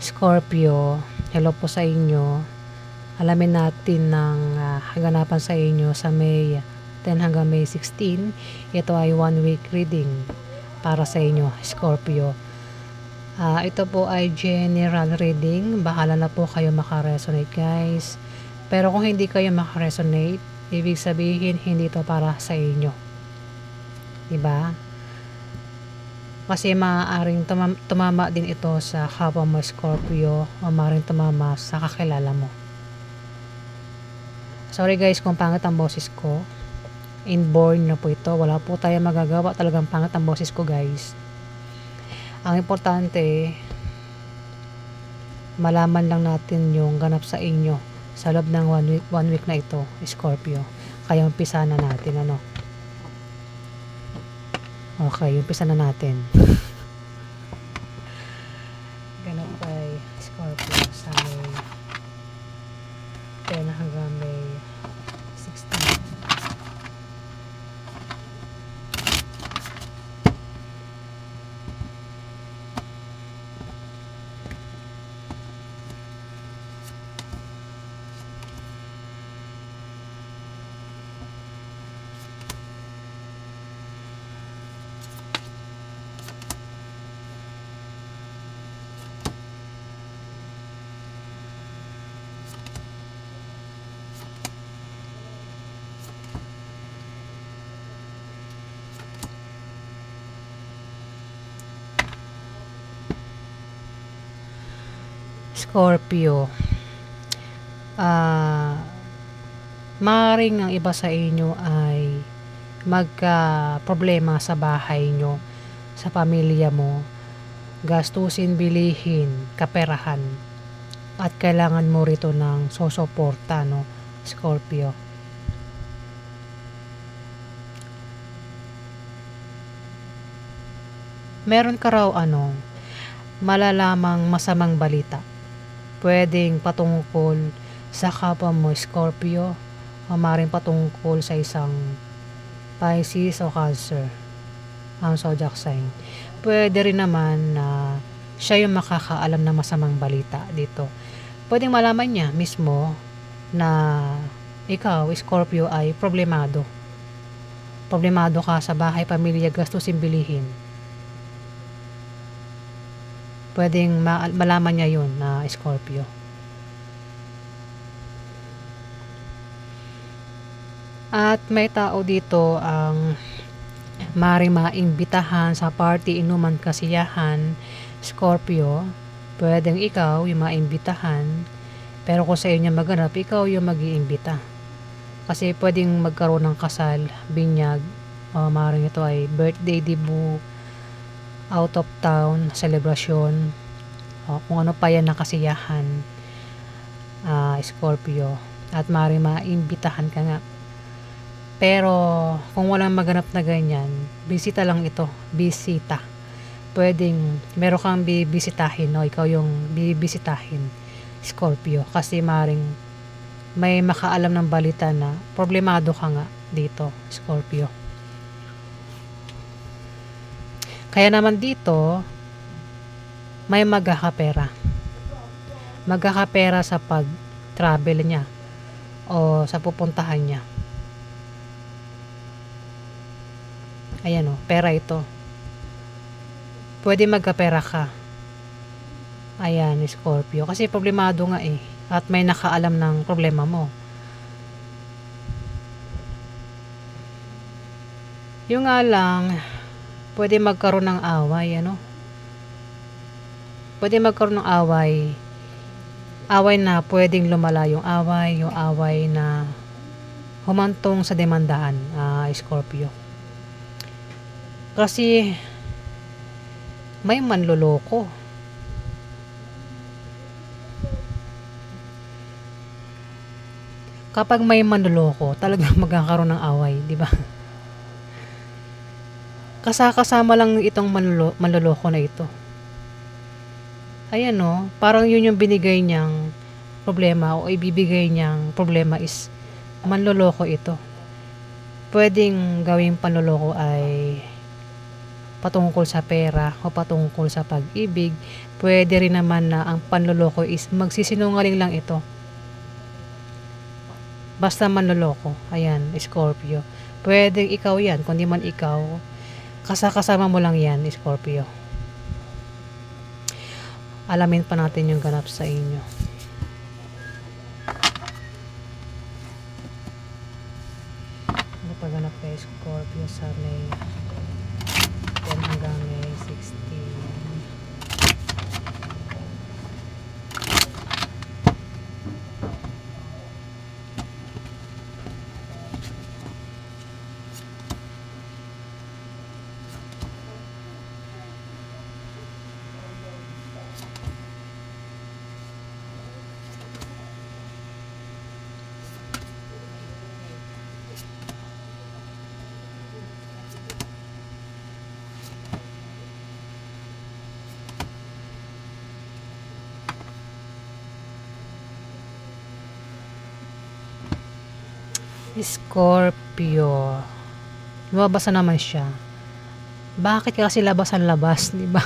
Scorpio, hello po sa inyo. Alamin natin ng haganapan sa inyo sa May 10 hanggang May 16. Ito ay 1 week reading para sa inyo, Scorpio. Ito po ay general reading. Bahala na po kayo makaresonate, guys. Pero kung hindi kayo makaresonate, ibig sabihin hindi ito para sa inyo. Diba? Kasi maaaring tumama din ito sa kapwa mo, Scorpio, o maaaring tumama sa kakilala mo. Sorry guys kung pangit ang boses ko. Inborn na po ito. Wala po tayo magagawa. Talagang pangit ang boses ko, guys. Ang importante, malaman lang natin yung ganap sa inyo sa loob ng 1 week na ito, Scorpio. Kaya umpisa na natin, ano? Okay, umpisa na natin. Ganap kay Scorpio sa May 10 hanggang May 16. Scorpio, maaaring ang iba sa inyo ay magka-problema sa bahay nyo, sa pamilya mo, gastusin, bilihin, kaperahan, at kailangan mo rito ng susuporta, no, Scorpio. Meron ka raw malalamang masamang balita. Pwedeng patungkol sa kapwa mo, Scorpio, o maaaring patungkol sa isang Pisces o Cancer, ang zodiac sign. Pwede rin naman na siya yung makakaalam ng masamang balita dito. Pwedeng malaman niya mismo na ikaw, Scorpio, ay problemado. Problemado ka sa bahay, pamilya, gastusin, bilihin. Pwedeng malaman niya yun na Scorpio. At may tao dito ang maaaring maimbitahan sa party, inuman, kasiyahan, Scorpio. Pwedeng ikaw yung maimbitahan, pero kung sa inyo maganap, ikaw yung mag-iimbita. Kasi pwedeng magkaroon ng kasal, binyag, o maaaring ito ay birthday, debut, out of town, celebration, o kung ano pa yan na kasiyahan, Scorpio. At maaaring maimbitahan ka nga. Pero kung walang maganap na ganyan, bisita lang ito, bisita. Pwedeng meron kang bibisitahin, no? Ikaw yung bibisitahin, Scorpio. Kasi maaaring may makaalam ng balita na problemado ka nga dito, Scorpio. Kaya naman dito, may magkakapera. Magkakapera sa pag-travel niya o sa pupuntahan niya. Ayan o, pera ito. Pwede magkapera ka. Ayan, Scorpio. Kasi problemado nga eh. At may nakaalam ng problema mo. Yung nga lang, pwede magkaroon ng away, ano? Pwede magkaroon ng away. Away na pwedeng lumala yung away na humantong sa demandahan, Scorpio. Kasi may manloloko. Kapag may manloloko, talagang magkakaroon ng away, di ba? Kasama lang itong manloloko na ito. Ayan no, parang yun yung binigay niyang problema o ibibigay niyang problema is manloloko ito. Pwedeng gawing panloloko ay patungkol sa pera o patungkol sa pag-ibig. Pwede rin naman na ang panloloko is magsisinungaling lang ito. Basta manloloko. Ayan, Scorpio. Pwede ikaw yan. Kung di man ikaw, kasama mo lang yan, Scorpio. Alamin pa natin yung ganap sa inyo. Ano pa ganap kay Scorpio sa May 10 hanggang May 16? Scorpio. Lumabas na naman siya. Bakit kasi labas, di ba?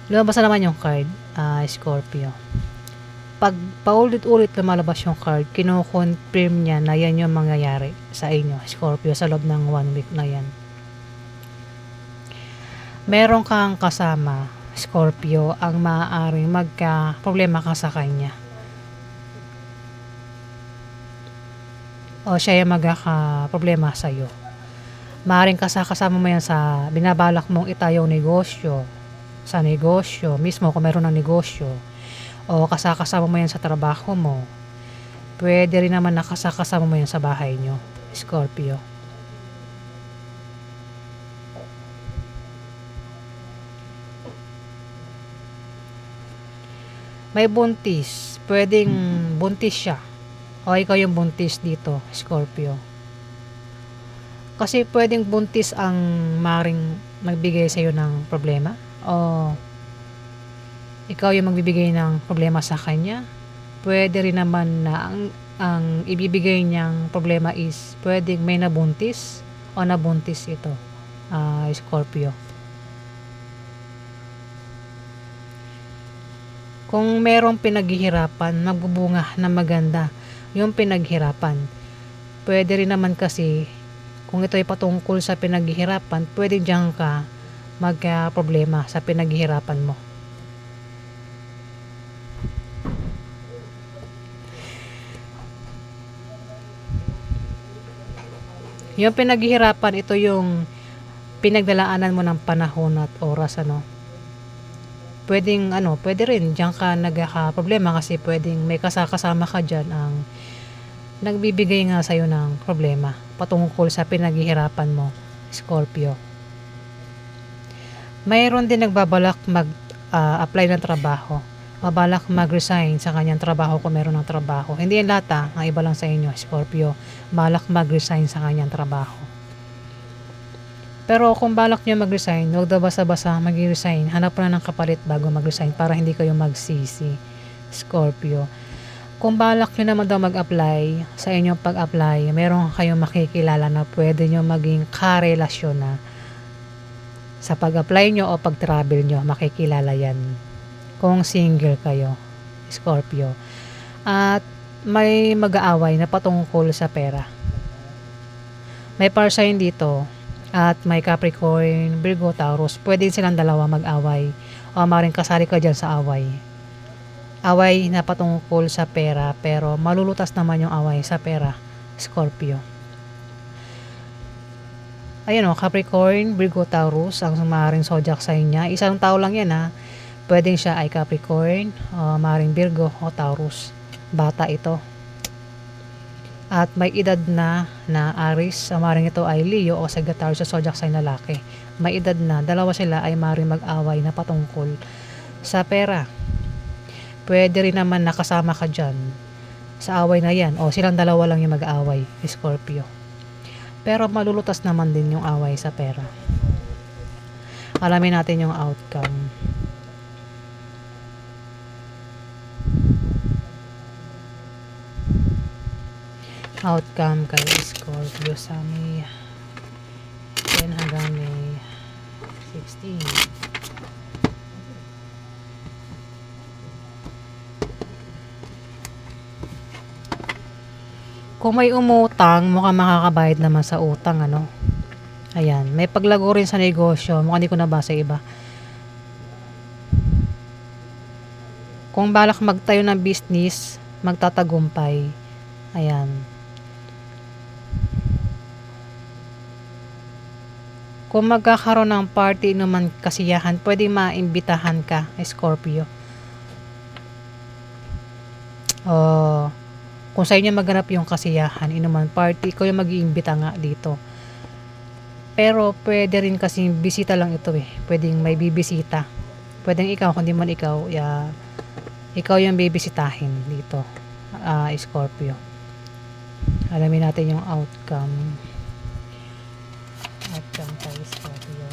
Lumabas na naman yung card, Scorpio. Pag paulit-ulit lumalabas yung card, kino-confirm niya na yan yung mangyayari sa inyo, Scorpio, sa loob ng 1 week na yan. Meron kang kasama, Scorpio, ang maaaring magka-problema ka sa kanya. O siya yung magkaka-problema sa'yo. Maaaring kasama mo yan sa binabalak mong itayong negosyo, sa negosyo, mismo kung meron ng negosyo, o kasama mo yan sa trabaho mo. Pwede rin naman na kasama mo yan sa bahay nyo, Scorpio. May buntis. Pwedeng buntis siya. O ikaw yung buntis dito, Scorpio. Kasi pwedeng buntis ang maring magbigay sa'yo ng problema. O ikaw yung magbibigay ng problema sa kanya. Pwede rin naman na ang ibibigay niyang problema is pwedeng may nabuntis o nabuntis ito, Scorpio. Kung merong pinaghihirapan, magbubunga na maganda yung pinaghirapan. Pwede rin naman kasi, kung ito ay patungkol sa pinaghihirapan, pwede diyan ka magka-problema sa pinaghihirapan mo. Yung pinaghihirapan, ito yung pinagdalaanan mo ng panahon at oras, pwede rin diyan ka nagkaka-problema kasi pwedeng may kasama ka diyan ang nagbibigay nga sa'yo ng problema patungkol sa pinaghihirapan mo, Scorpio. Mayroon din nagbabalak mag-apply ng trabaho, mabalak mag-resign sa kanyang trabaho kung meron ng trabaho. Hindi yan lahat, ang iba lang sa inyo, Scorpio, balak mag-resign sa kanyang trabaho. Pero kung balak nyo mag-resign, huwag daw basta-basta mag-resign. Hanap na ng kapalit bago mag-resign para hindi kayo magsisi, Scorpio. Kung balak nyo naman daw mag-apply, sa inyong pag-apply, meron kayong makikilala na pwede nyo maging karelasyon na. Sa pag-apply nyo o pag-travel nyo, makikilala yan. Kung single kayo, Scorpio. At may mag-aaway na patungkol sa pera. May par sign dito. At may Capricorn, Virgo, Taurus. Pwede silang dalawa mag-away. O maring kasali ka dyan sa away. Away na patungkol sa pera. Pero malulutas naman yung away sa pera, Scorpio. Ayun Capricorn, Virgo, Taurus. Ang maring zodiac sign niya. Isang tao lang yan Pwedeng siya ay Capricorn, o maring Virgo o Taurus. Bata ito. At may edad na Aries, maring ito ay Leo o Sagittarius sa zodiac sign lalaki. May edad na, dalawa sila ay maring mag-away na patungkol sa pera. Pwede rin naman nakasama ka dyan sa away na yan, o silang dalawa lang yung mag-away, Scorpio. Pero malulutas naman din yung away sa pera. Alamin natin yung outcome. Outcome kay Scorpio sa May 10 hanggang May 16. Kung may umutang, mukhang makakabayad naman sa utang, ano. Ayan, may paglago rin sa negosyo. Mukhang hindi ko nabasa iba. Kung balak magtayo ng business, magtatagumpay. Ayan. Kung magkakaroon ng party naman kasiyahan, pwedeng maimbitahan ka, Scorpio. Kung sa inyo maganap yung kasiyahan, inuman party, ikaw yung mag-iimbita nga dito. Pero pwede rin kasi bisita lang ito eh. Pwedeng may bibisita. Pwedeng ikaw, kundi man ikaw, ikaw yung bibisitahin dito, Scorpio. Alamin natin yung outcome. Outcome kay Scorpio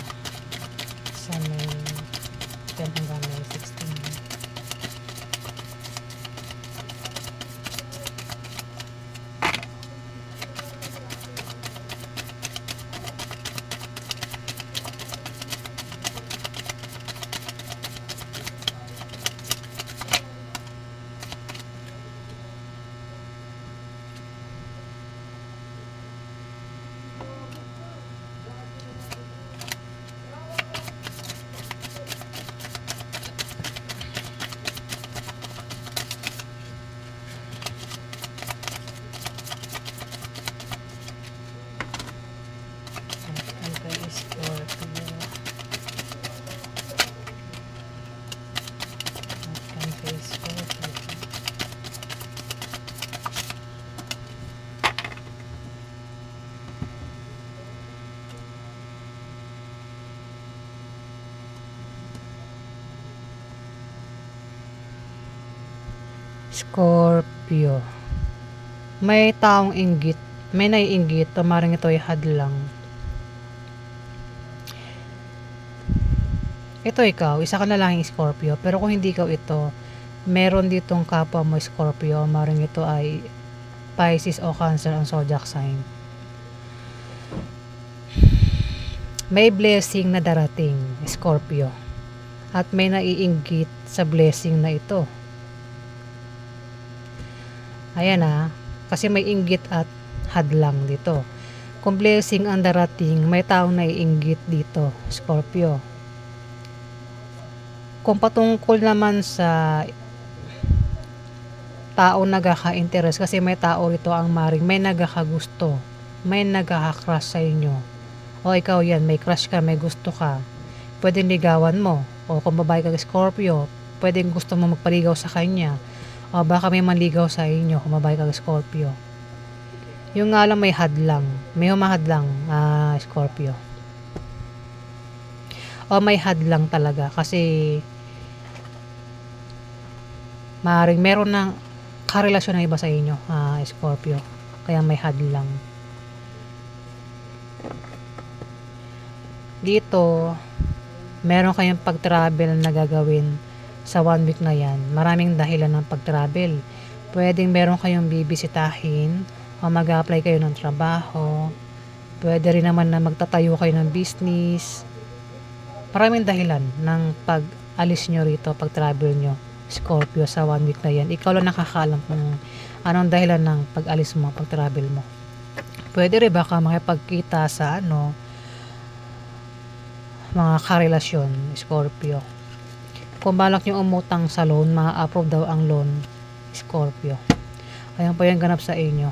sa May 10 hanggang May 16. Scorpio. May taong inggit. May naiinggit. Maring ito ay hadlang. Ito ikaw. Isa ka na lang Scorpio. Pero kung hindi ikaw ito, meron ditong kapwa mo Scorpio. Maring ito ay Pisces o Cancer ang zodiac sign. May blessing na darating, Scorpio. At may naiinggit sa blessing na ito. Ayan kasi may inggit at hadlang dito. Kung blessing ang darating, may taong naiinggit dito, Scorpio. Kung patungkol naman sa tao nagkaka-interest, kasi may tao rito ang maring may nagkakagusto, may nagkaka-crush sa inyo. O ikaw yan, may crush ka, may gusto ka, pwedeng ligawan mo. O kung babae ka Scorpio, pwedeng gusto mo magpaligaw sa kanya. O baka may manligaw sa inyo kung babae ka Scorpio. Yung nga lang may hadlang. May humahadlang, Scorpio. O may hadlang talaga kasi maaaring meron ng karelasyon na iba sa inyo, Scorpio. Kaya may hadlang. Dito, meron kayong pag-travel na gagawin sa 1 week na yan. Maraming dahilan ng pag-travel. Pwedeng meron kayong bibisitahin o mag-apply kayo ng trabaho. Pwede rin naman na magtatayo kayo ng business. Maraming dahilan ng pag-alis nyo rito, pag-travel nyo, Scorpio, sa 1 week na yan. Ikaw lang nakakaalam kung anong dahilan ng pag-alis mo, pag-travel mo. Pwede rin baka makipagkita sa mga karelasyon, Scorpio. Kung balak nyo umutang sa loan, ma-approve daw ang loan, Scorpio. Ayan po yung ganap sa inyo.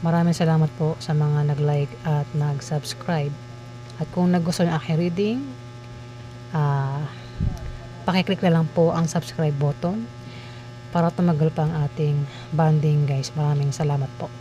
Maraming salamat po sa mga nag-like at nag-subscribe. At kung nagustuhan ang aking reading, pakiclick na lang po ang subscribe button para tumagal pa ang ating bonding, guys. Maraming salamat po.